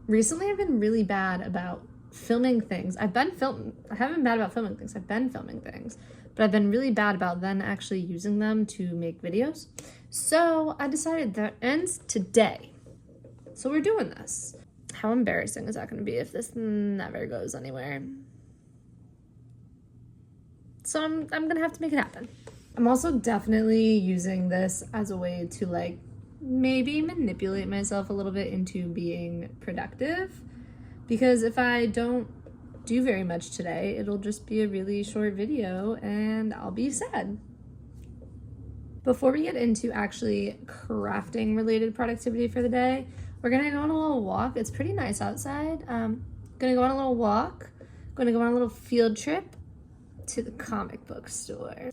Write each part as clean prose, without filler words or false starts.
Recently, I've been really bad about filming things. I haven't been bad about filming things. I've been filming things, but I've been really bad about then actually using them to make videos. So I decided that ends today. So we're doing this. How embarrassing is that going to be if this never goes anywhere? So I'm going to have to make it happen. I'm also definitely using this as a way to like maybe manipulate myself a little bit into being productive, because if I don't do very much today, it'll just be a really short video and I'll be sad. Before we get into actually crafting related productivity for the day, we're gonna go on a little walk. It's pretty nice outside. Gonna go on a little walk, gonna go on a little field trip to the comic book store.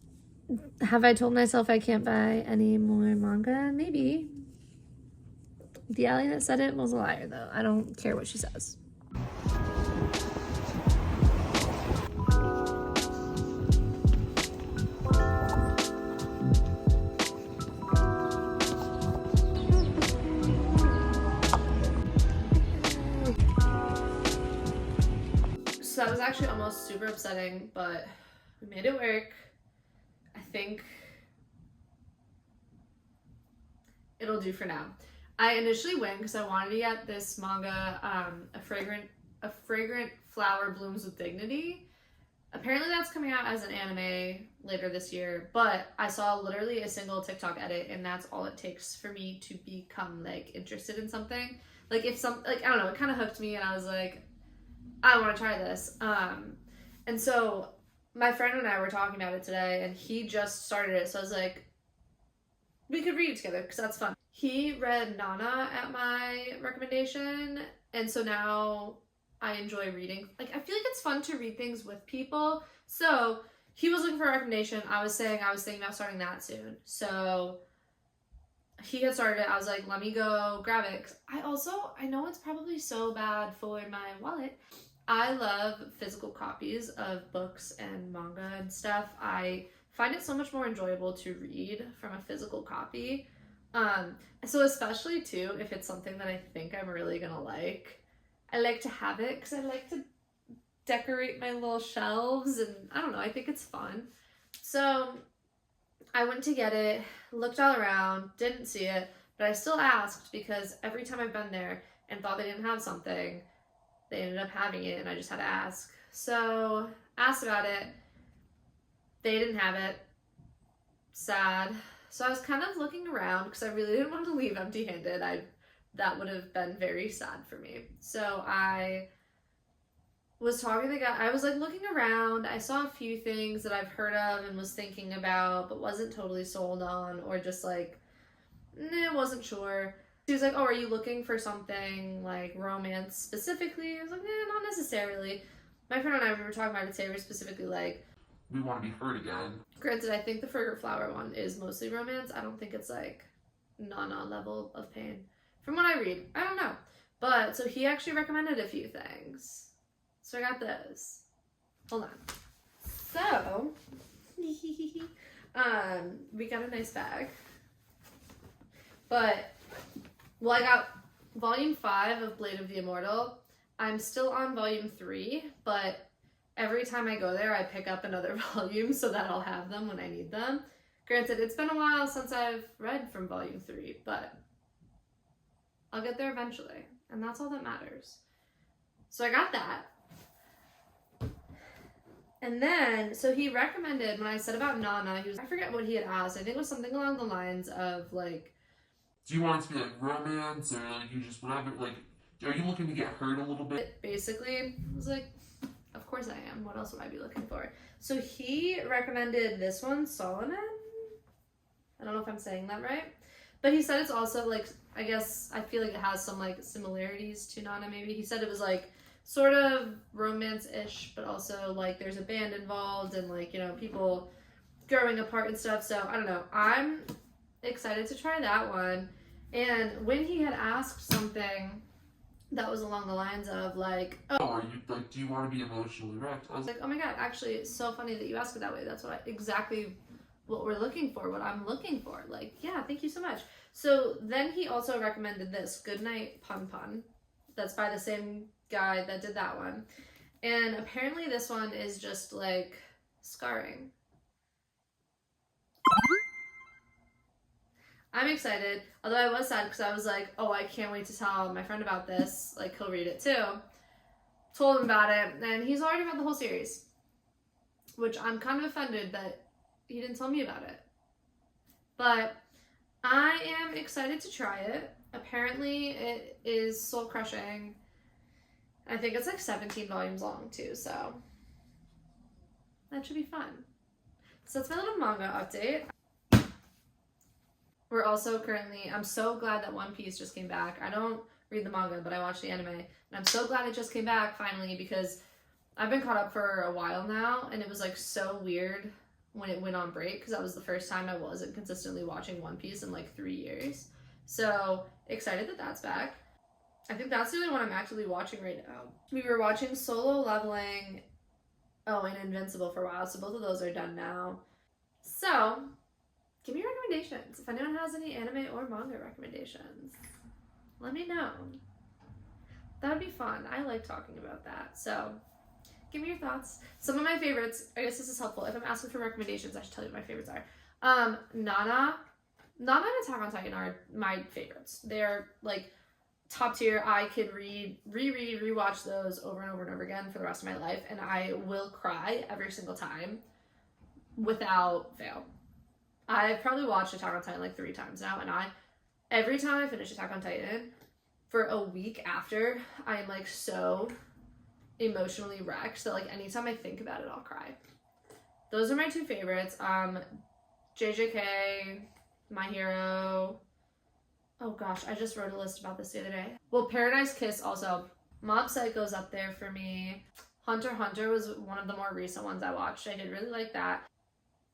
Have I told myself I can't buy any more manga? Maybe. The ally that said it was a liar, though. I don't care what she says. So that was actually almost super upsetting, but we made it work. I think it'll do for now. I initially went because I wanted to get this manga, a fragrant flower blooms with dignity. Apparently that's coming out as an anime later this year, but I saw literally a single TikTok edit and that's all it takes for me to become like interested in something. Like if I don't know, it kind of hooked me and I was like, I want to try this. And so my friend and I were talking about it today and he just started it. So I was like, we could read it together because that's fun. He read Nana at my recommendation, and so now I enjoy reading. Like, I feel like it's fun to read things with people. So he was looking for a recommendation. I was thinking about starting that soon. So he had started it. I was like, let me go grab it. 'Cause I know it's probably so bad for my wallet. I love physical copies of books and manga and stuff. I find it so much more enjoyable to read from a physical copy. So especially too, if it's something that I think I'm really gonna like, I like to have it because I like to decorate my little shelves and I don't know, I think it's fun. So I went to get it, looked all around, didn't see it, but I still asked because every time I've been there and thought they didn't have something, they ended up having it and I just had to ask. So asked about it, they didn't have it. Sad. So I was kind of looking around because I really didn't want to leave empty-handed. That would have been very sad for me. So I was talking to the guy. I was like looking around. I saw a few things that I've heard of and was thinking about, but wasn't totally sold on, or just like, wasn't sure. He was like, oh, are you looking for something like romance specifically? I was like, not necessarily. My friend and I, we were talking about it today. We were specifically like, we want to be heard again. Granted, I think the fragrant flower one is mostly romance. I don't think it's like Nana level of pain. From what I read, I don't know. But so he actually recommended a few things. So I got those. Hold on. So we got a nice bag. But I got volume 5 of Blade of the Immortal. I'm still on volume 3, but every time I go there, I pick up another volume so that I'll have them when I need them. Granted, it's been a while since I've read from volume 3, but I'll get there eventually, and that's all that matters. So I got that. And then, so he recommended, when I said about Nana, I forget what he had asked. I think it was something along the lines of like, do you want it to be like romance or like you just whatever, like, are you looking to get hurt a little bit? Basically, I was like, of course I am. What else would I be looking for? So he recommended this one, Solomon. I don't know if I'm saying that right. But he said it's also like, I guess, I feel like it has some like similarities to Nana maybe. He said it was like sort of romance-ish, but also like there's a band involved and like, you know, people growing apart and stuff. So I don't know. I'm excited to try that one. And when he had asked something that was along the lines of like, oh, are you like, do you want to be emotionally wrecked? I was like, oh my god, actually, it's so funny that you ask it that way. That's exactly what we're looking for, what I'm looking for. Like, yeah, thank you so much. So then he also recommended this, Goodnight Pun Pun. That's by the same guy that did that one. And apparently this one is just like scarring. I'm excited, although I was sad because I was like, oh, I can't wait to tell my friend about this. Like, he'll read it too. Told him about it, and he's already read the whole series, which I'm kind of offended that he didn't tell me about it. But I am excited to try it. Apparently it is soul crushing. I think it's like 17 volumes long too, so that should be fun. So that's my little manga update. We're also currently, I'm so glad that One Piece just came back. I don't read the manga, but I watch the anime, and I'm so glad it just came back finally, because I've been caught up for a while now, and it was like so weird when it went on break, because that was the first time I wasn't consistently watching One Piece in like 3 years. So excited that that's back. I think that's the only one I'm actively watching right now. We were watching Solo Leveling, and Invincible for a while, so both of those are done now. So give me recommendations. If anyone has any anime or manga recommendations, let me know. That would be fun. I like talking about that. So give me your thoughts. Some of my favorites, I guess this is helpful. If I'm asking for recommendations, I should tell you what my favorites are. Nana and Attack on Titan are my favorites. They're like top tier. I could rewatch those over and over and over again for the rest of my life, and I will cry every single time without fail. I've probably watched Attack on Titan like 3 times now, and every time I finish Attack on Titan, for a week after, I am like so emotionally wrecked that like anytime I think about it, I'll cry. Those are my 2 favorites. JJK, My Hero. Oh gosh, I just wrote a list about this the other day. Well, Paradise Kiss also. Mob Psycho's up there for me. Hunter x Hunter was one of the more recent ones I watched. I did really like that.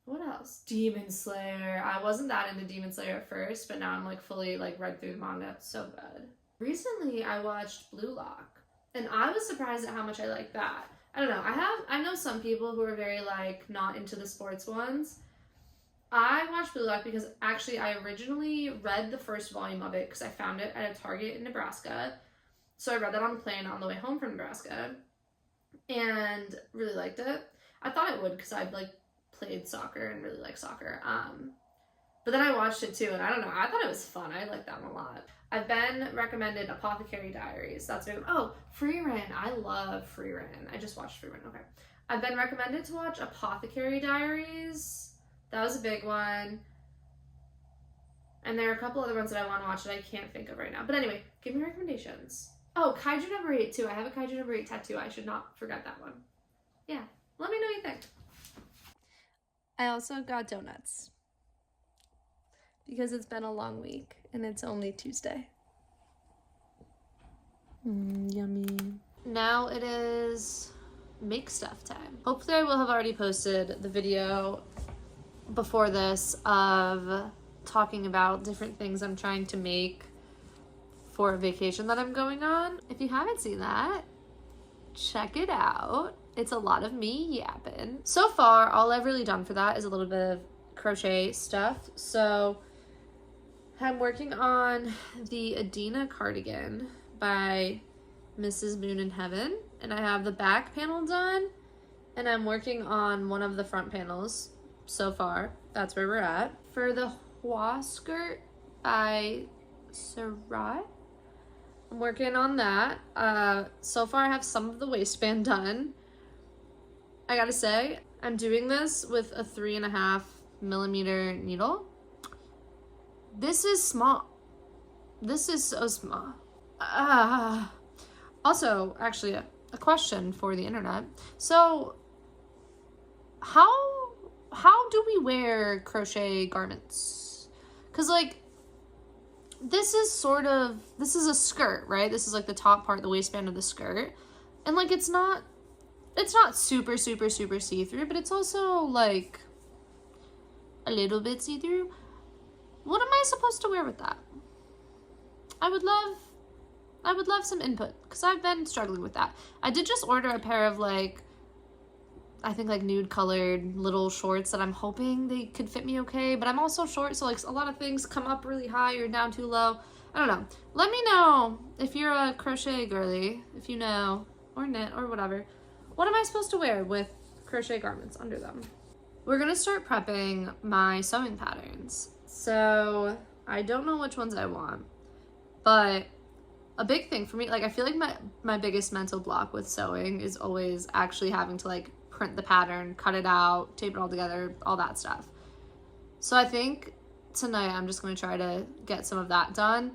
What else? Demon Slayer. I wasn't that into Demon Slayer at first, but now I'm like fully like read through the manga. It's so good. Recently I watched Blue Lock, and I was surprised at how much I liked that. I don't know. I know some people who are very like not into the sports ones. I watched Blue Lock because actually I originally read the first volume of it because I found it at a Target in Nebraska. So I read that on the plane on the way home from Nebraska and really liked it. I thought I would because I'd like played soccer and really like soccer. But then I watched it too, and I don't know, I thought it was fun. I liked that one a lot. I've been recommended Apothecary Diaries. That's very, Free Ren. I love Free Ren. I just watched Free Ren. Okay. I've been recommended to watch Apothecary Diaries. That was a big one. And there are a couple other ones that I want to watch that I can't think of right now. But anyway, give me recommendations. Oh, Kaiju number 8 too. I have a Kaiju number 8 tattoo. I should not forget that one. Yeah. Let me know what you think. I also got donuts because it's been a long week and it's only Tuesday. Yummy. Now it is make stuff time. Hopefully I will have already posted the video before this of talking about different things I'm trying to make for a vacation that I'm going on. If you haven't seen that, check it out. It's a lot of me yapping. So far, all I've really done for that is a little bit of crochet stuff. So I'm working on the Adena cardigan by Mrs. Moon in Heaven. And I have the back panel done. And I'm working on one of the front panels so far. That's where we're at. For the Hua skirt by Sarai, I'm working on that. So far I have some of the waistband done. I gotta say, I'm doing this with a 3.5mm needle. This is small. This is so small. Also, actually, a question for the internet. So, how do we wear crochet garments? Because, like, this is a skirt, right? This is, like, the top part, the waistband of the skirt. And, like, it's not super see-through, but it's also, like, a little bit see-through. What am I supposed to wear with that? I would love some input, because I've been struggling with that. I did just order a pair of, like, I think, like, nude-colored little shorts that I'm hoping they could fit me okay, but I'm also short, so, like, a lot of things come up really high or down too low. I don't know. Let me know if you're a crochet girly, if you know, or knit or whatever. What am I supposed to wear with crochet garments under them? We're gonna start prepping my sewing patterns. So I don't know which ones I want, but a big thing for me, like I feel like my biggest mental block with sewing is always actually having to like print the pattern, cut it out, tape it all together, all that stuff. So I think tonight I'm just going to try to get some of that done.